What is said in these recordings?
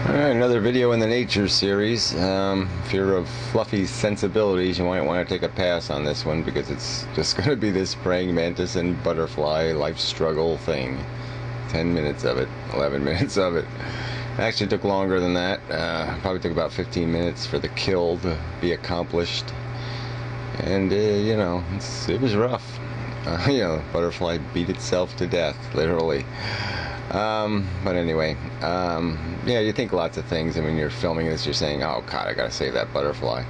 Alright, another video in the nature series. If you're of fluffy sensibilities, you might want to take a pass on this one because it's just going to be this praying mantis and butterfly life struggle thing. 10 minutes of it, 11 minutes of it. It actually took longer than that. Probably took about 15 minutes for the kill to be accomplished. And, it was rough. Butterfly beat itself to death, literally. But anyway, you think lots of things. I mean, you're filming this, you're saying, oh god, I gotta save that butterfly.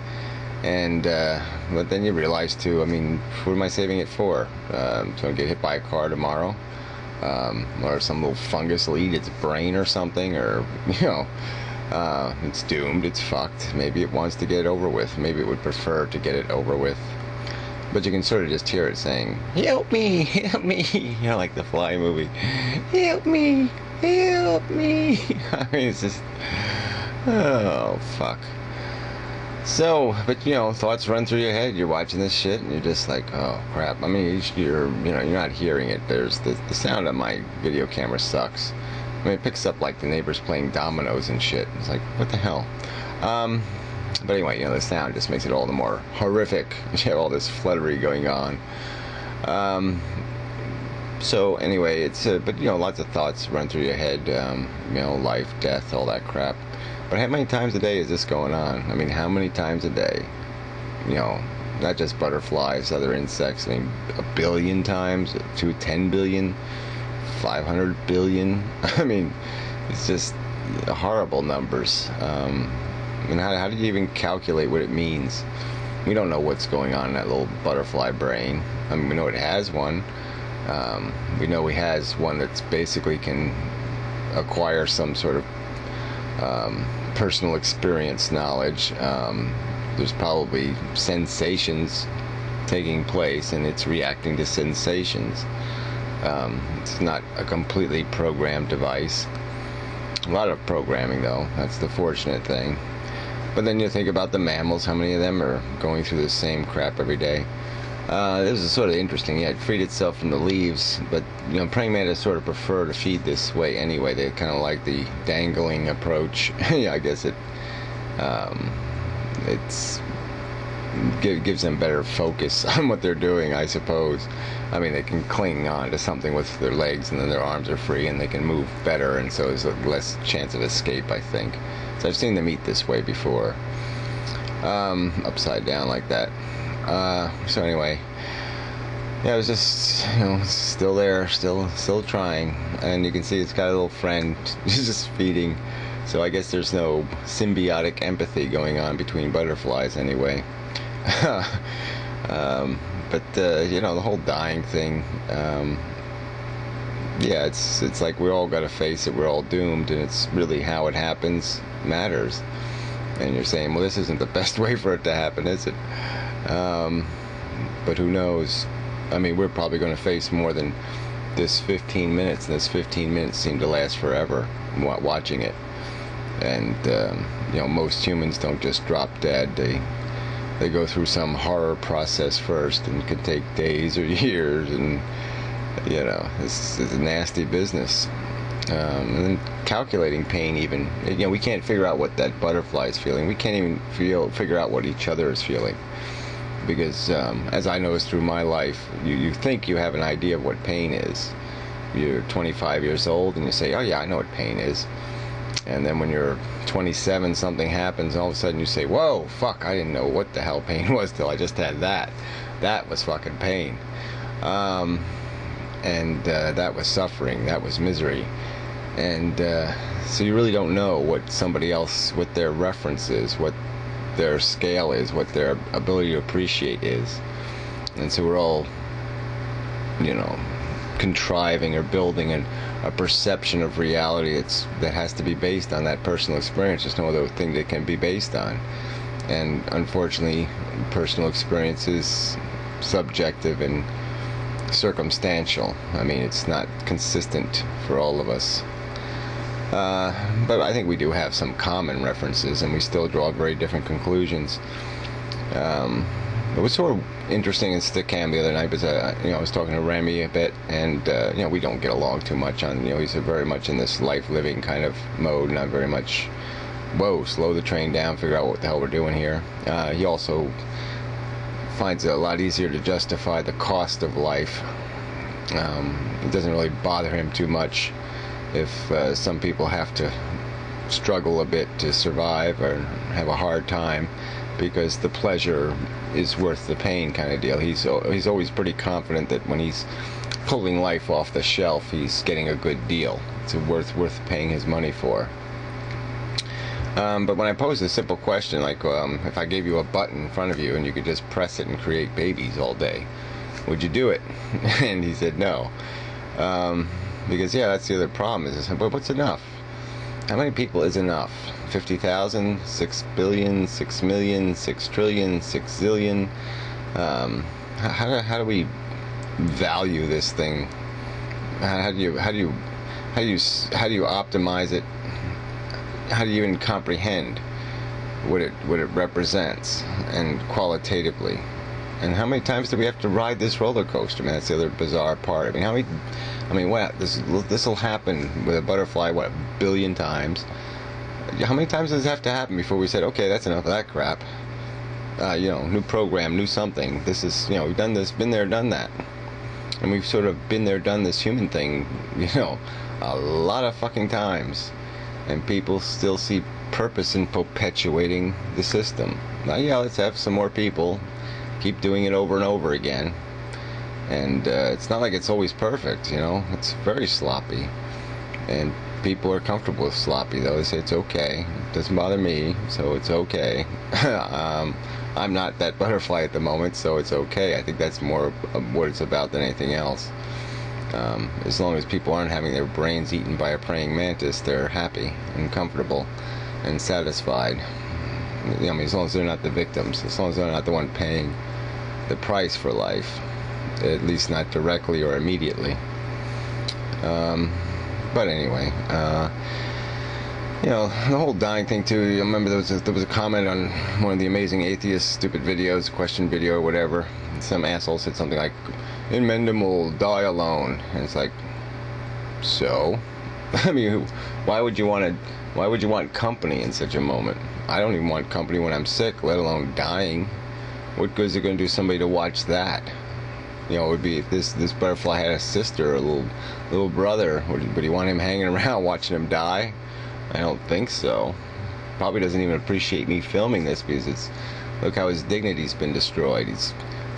And, but then you realize too, I mean, what am I saving it for? So I get hit by a car tomorrow, or some little fungus will eat its brain or something, or, it's doomed, it's fucked. Maybe it wants to get it over with. Maybe it would prefer to get it over with. But you can sort of just hear it saying, help me, help me, like the Fly movie. Help me, help me. I mean, it's just, oh, fuck. So, but, thoughts run through your head. You're watching this shit, and you're just like, oh, crap. I mean, you're not hearing it. There's the sound on my video camera sucks. I mean, it picks up like the neighbors playing dominoes and shit. It's like, what the hell? But anyway, the sound just makes it all the more horrific. You have all this fluttery going on. So anyway, it's but lots of thoughts run through your head. Life, death, all that crap. But how many times a day is this going on? I mean, how many times a day? Not just butterflies, other insects. I mean, 1 billion times, 10 billion, 500 billion. I mean, it's just horrible numbers. And how do you even calculate what it means? We don't know what's going on in that little butterfly brain. I mean, we know it has one. We know it has one that's basically can acquire some sort of personal experience knowledge. There's probably sensations taking place, and it's reacting to sensations. It's not a completely programmed device. A lot of programming, though. That's the fortunate thing. But then you think about the mammals, how many of them are going through the same crap every day. This is sort of interesting. Yeah, it freed itself from the leaves, but praying mantis sort of prefer to feed this way anyway. They kind of like the dangling approach. Yeah, I guess gives them better focus on what they're doing, I suppose. I mean, they can cling on to something with their legs, and then their arms are free, and they can move better, and so there's less chance of escape, I think. So I've seen them eat this way before, upside down like that. So anyway, yeah, it was just, still there, still trying, and you can see it's got a little friend, just feeding. So I guess there's no symbiotic empathy going on between butterflies anyway. But the whole dying thing, it's like we all got to face it. We're all doomed, and it's really how it happens matters. And you're saying, well, this isn't the best way for it to happen, is it? But who knows? I mean, we're probably going to face more than this 15 minutes, and this 15 minutes seem to last forever watching it. And most humans don't just drop dead. They go through some horror process first, and it could take days or years, and this is a nasty business. And then calculating pain, even we can't figure out what that butterfly is feeling. We can't even figure out what each other is feeling, because as I noticed through my life, you think you have an idea of what pain is. You're 25 years old, and you say, oh yeah, I know what pain is. And then when you're 27, something happens, and all of a sudden you say, whoa, fuck, I didn't know what the hell pain was till I just had that. That was fucking pain. And that was suffering, that was misery. And so you really don't know what somebody else, what their reference is, what their scale is, what their ability to appreciate is. And so we're all, contriving or building a perception of reality that has to be based on that personal experience. There's no other thing that can be based on. And unfortunately, personal experience is subjective and circumstantial. I mean, it's not consistent for all of us. But I think we do have some common references, and we still draw very different conclusions. It was sort of interesting in Stickam the other night because I was talking to Remy a bit, and we don't get along too much on, he's very much in this life living kind of mode, and I'm very much whoa, slow the train down, figure out what the hell we're doing here. He also finds it a lot easier to justify the cost of life. It doesn't really bother him too much if some people have to struggle a bit to survive or have a hard time, because the pleasure is worth the pain kind of deal. He's always pretty confident that when he's pulling life off the shelf, he's getting a good deal. It's worth paying his money for. But when I posed a simple question like, if I gave you a button in front of you and you could just press it and create babies all day, would you do it? And he said no. Because, yeah, that's the other problem is, but what's enough? How many people is enough? 50,000, 6 billion, 6 million, 6 trillion, 6 zillion? How do we value this thing? How do you optimize it? How do you even comprehend what it represents, and qualitatively? And how many times do we have to ride this roller coaster? Man, that's the other bizarre part. What this will happen with a butterfly, what, 1 billion times? How many times does it have to happen before we said, okay, that's enough of that crap? New program, new something. This is, we've done this, been there, done that. And we've sort of been there, done this human thing, a lot of fucking times. And people still see purpose in perpetuating the system. Now, yeah, let's have some more people keep doing it over and over again. And it's not like it's always perfect, it's very sloppy. And people are comfortable with sloppy, though. They say it's okay. It doesn't bother me, so it's okay. I'm not that butterfly at the moment, so it's okay. I think that's more of what it's about than anything else. As long as people aren't having their brains eaten by a praying mantis, they're happy and comfortable and satisfied. As long as they're not the victims, as long as they're not the one paying the price for life, at least not directly or immediately. But anyway, the whole dying thing too. I remember there was a comment on one of the Amazing Atheist stupid videos, question video or whatever. Some asshole said something like, "In Mendham will die alone," and it's like, so, why would you want company in such a moment? I don't even want company when I'm sick, let alone dying. What good is it going to do somebody to watch that? It would be if this butterfly had a sister or a little brother. Would you want him hanging around watching him die? I don't think so. Probably doesn't even appreciate me filming this, because look how his dignity's been destroyed. He's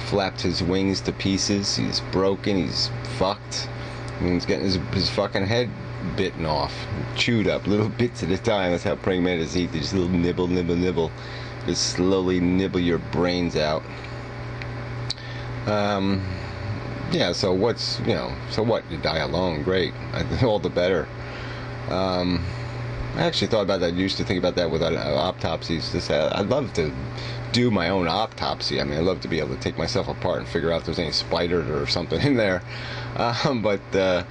flapped his wings to pieces. He's broken. He's fucked. And he's getting his fucking head bitten off, chewed up little bits at a time. That's how praying mantis eat. They just little nibble. Just slowly nibble your brains out. Yeah, so what's, so what? You die alone, great. All the better. I actually thought about that. I used to think about that with autopsies. I'd love to do my own autopsy. I'd love to be able to take myself apart and figure out if there's any spiders or something in there. But the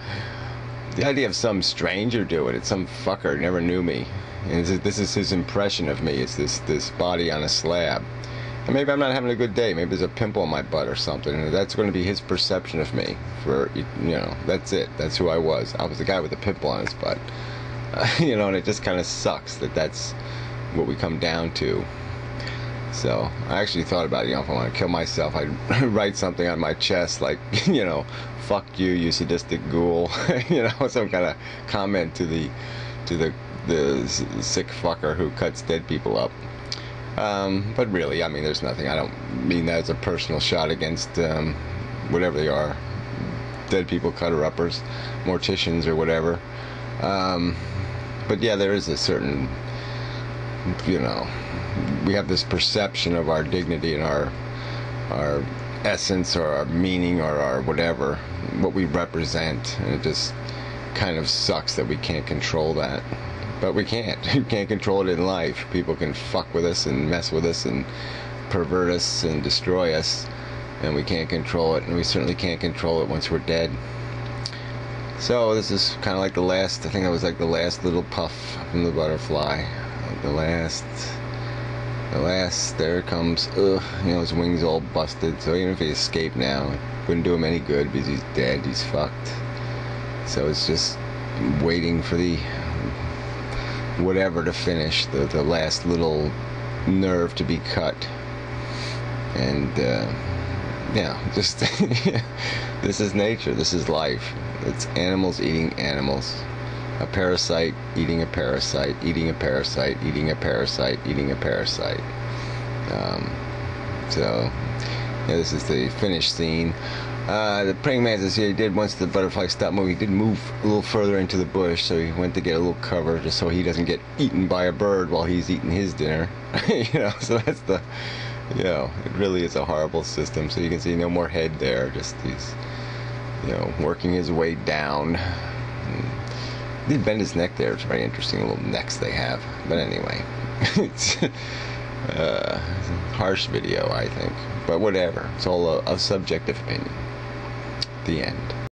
idea of some stranger doing it, some fucker never knew me. And this is his impression of me. It's this body on a slab. And maybe I'm not having a good day. Maybe there's a pimple on my butt or something. And that's going to be his perception of me. That's it. That's who I was. I was the guy with the pimple on his butt. And it just kind of sucks that that's what we come down to. So I actually thought about, if I want to kill myself, I'd write something on my chest like, fuck you, you sadistic ghoul. Some kind of comment to the sick fucker who cuts dead people up. But really, there's nothing. I don't mean that as a personal shot against whatever they are, dead people, cutter-uppers, morticians, or whatever. But yeah, there is a certain, we have this perception of our dignity and our essence or our meaning or our whatever, what we represent, and it just kind of sucks that we can't control that. But we can't. You can't control it in life. People can fuck with us and mess with us and pervert us and destroy us, and we can't control it, and we certainly can't control it once we're dead. So this is kind of like the last little puff from the butterfly. The last, there it comes. His wings all busted, so even if he escaped now, it wouldn't do him any good because he's dead, he's fucked. So it's just waiting for the whatever to finish, the last little nerve to be cut. And yeah, just this is nature, this is life. It's animals eating animals, a parasite eating a parasite, eating a parasite, eating a parasite, eating a parasite. So yeah, this is the finished scene. The praying mantis here, he did, once the butterfly stopped moving, he did move a little further into the bush, so he went to get a little cover just so he doesn't get eaten by a bird while he's eating his dinner. So that's the, it really is a horrible system. So you can see no more head there, just he's, working his way down. He did bend his neck there. It's very interesting, little necks they have. But anyway, it's a harsh video, I think. But whatever. It's all a subjective opinion. The end.